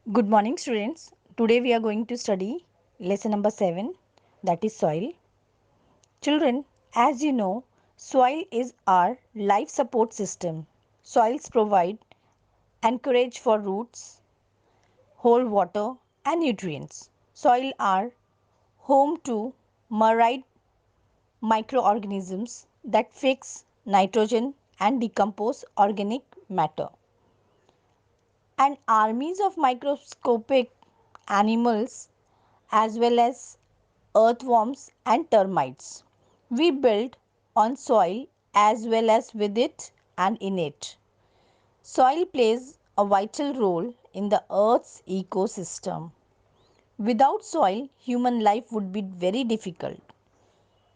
Good morning, students. Today we are going to study lesson number 7, that is soil. Children, as you know, soil is our life support system. Soils provide anchorage for roots, hold water and nutrients. Soil are home to marine microorganisms that fix nitrogen and decompose organic matter, and armies of microscopic animals as well as earthworms and termites. We build on soil as well as with it and in it. Soil plays a vital role in the earth's ecosystem. Without soil, human life would be very difficult.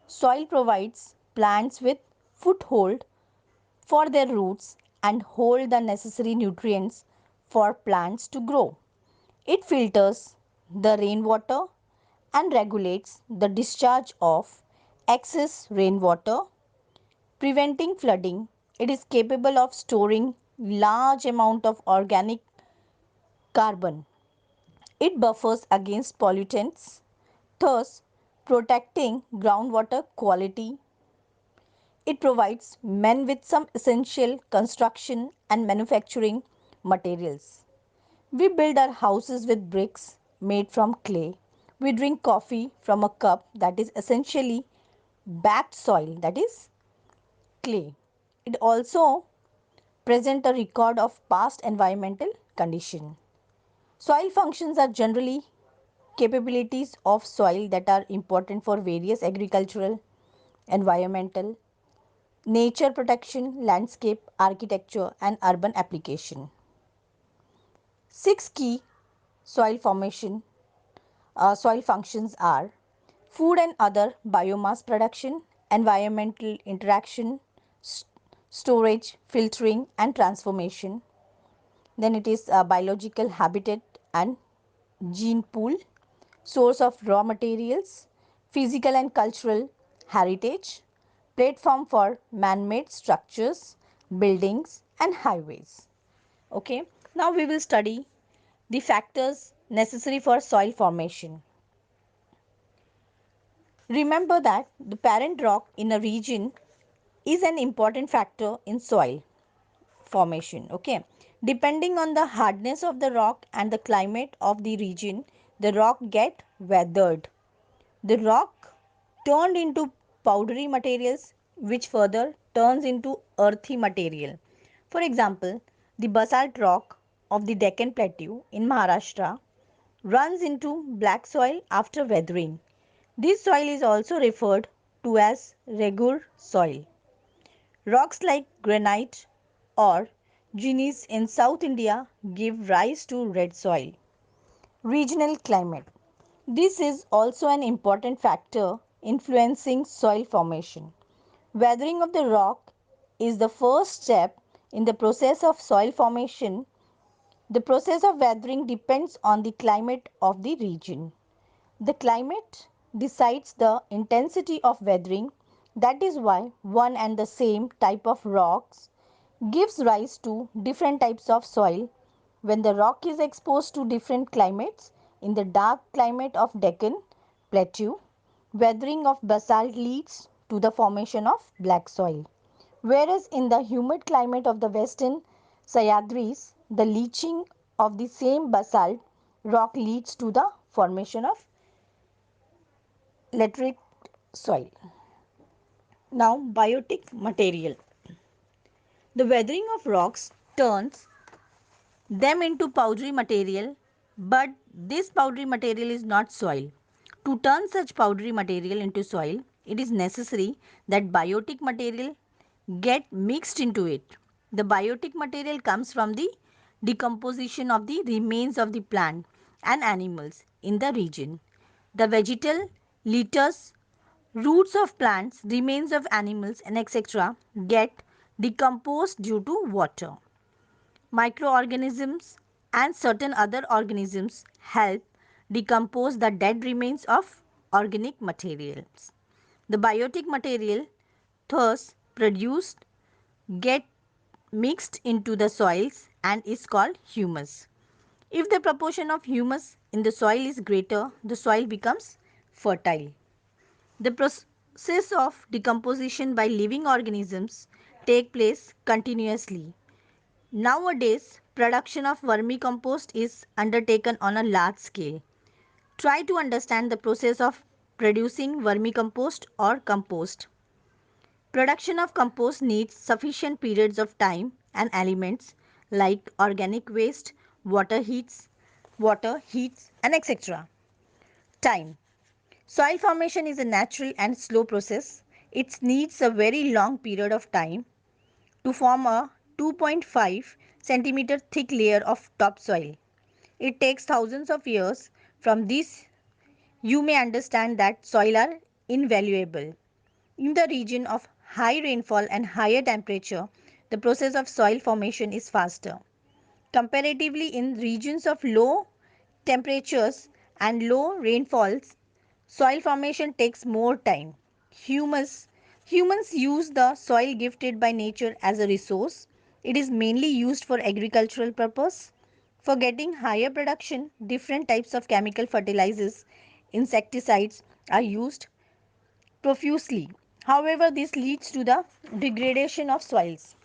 Soil provides plants with foothold for their roots and hold the necessary nutrients for plants to grow. It filters the rainwater and regulates the discharge of excess rainwater, preventing flooding. It is capable of storing large amount of organic carbon. It buffers against pollutants, thus protecting groundwater quality. It provides men with some essential construction and manufacturing materials. We build our houses with bricks made from clay. We drink coffee from a cup that is essentially backed soil, that is clay. It also presents a record of past environmental condition. Soil functions are generally capabilities of soil that are important for various agricultural, environmental, nature protection, landscape, architecture and urban application. Six key soil formation soil functions are food and other biomass production, environmental interaction, storage, filtering and transformation. Then it is biological habitat and gene pool, source of raw materials, physical and cultural heritage, platform for man-made structures, buildings and highways. Okay, now we will study the factors necessary for soil formation. Remember that the parent rock in a region is an important factor in soil formation. Okay, depending on the hardness of the rock and the climate of the region, the rock get weathered. The rock turned into powdery materials which further turns into earthy material. For example, the basalt rock of the Deccan Plateau in Maharashtra runs into black soil after weathering. This soil is also referred to as regur soil. Rocks like granite or gneiss in South India give rise to red soil. Regional climate. This is also an important factor influencing soil formation. Weathering of the rock is the first step in the process of soil formation. The process of weathering depends on the climate of the region. The climate decides the intensity of weathering. That is why one and the same type of rocks gives rise to different types of soil. When the rock is exposed to different climates, in the dark climate of Deccan Plateau, weathering of basalt leads to the formation of black soil. Whereas in the humid climate of the western Sahyadris, the leaching of the same basalt rock leads to the formation of lateric soil. Now, biotic material. The weathering of rocks turns them into powdery material, but this powdery material is not soil. To turn such powdery material into soil, it is necessary that biotic material get mixed into it. The biotic material comes from the decomposition of the remains of the plant and animals in the region. The vegetal lettuce, roots of plants, remains of animals and etc. get decomposed due to water. Microorganisms and certain other organisms help decompose the dead remains of organic materials. The biotic material thus produced get mixed into the soils and is called humus. If the proportion of humus in the soil is greater, the soil becomes fertile. The process of decomposition by living organisms take place continuously. Nowadays, production of vermicompost is undertaken on a large scale. Try to understand the process of producing vermicompost or compost. Production of compost needs sufficient periods of time and elements like organic waste, water heats and etc. Time. Soil formation is a natural and slow process. It needs a very long period of time to form a 2.5 centimeter thick layer of topsoil. It takes thousands of years. From this, you may understand that soil are invaluable. In the region of high rainfall and higher temperature, the process of soil formation is faster. Comparatively, in regions of low temperatures and low rainfalls, soil formation takes more time. Humus. Humans use the soil gifted by nature as a resource. It is mainly used for agricultural purpose. For getting higher production, different types of chemical fertilizers, insecticides are used profusely. However, this leads to the degradation of soils.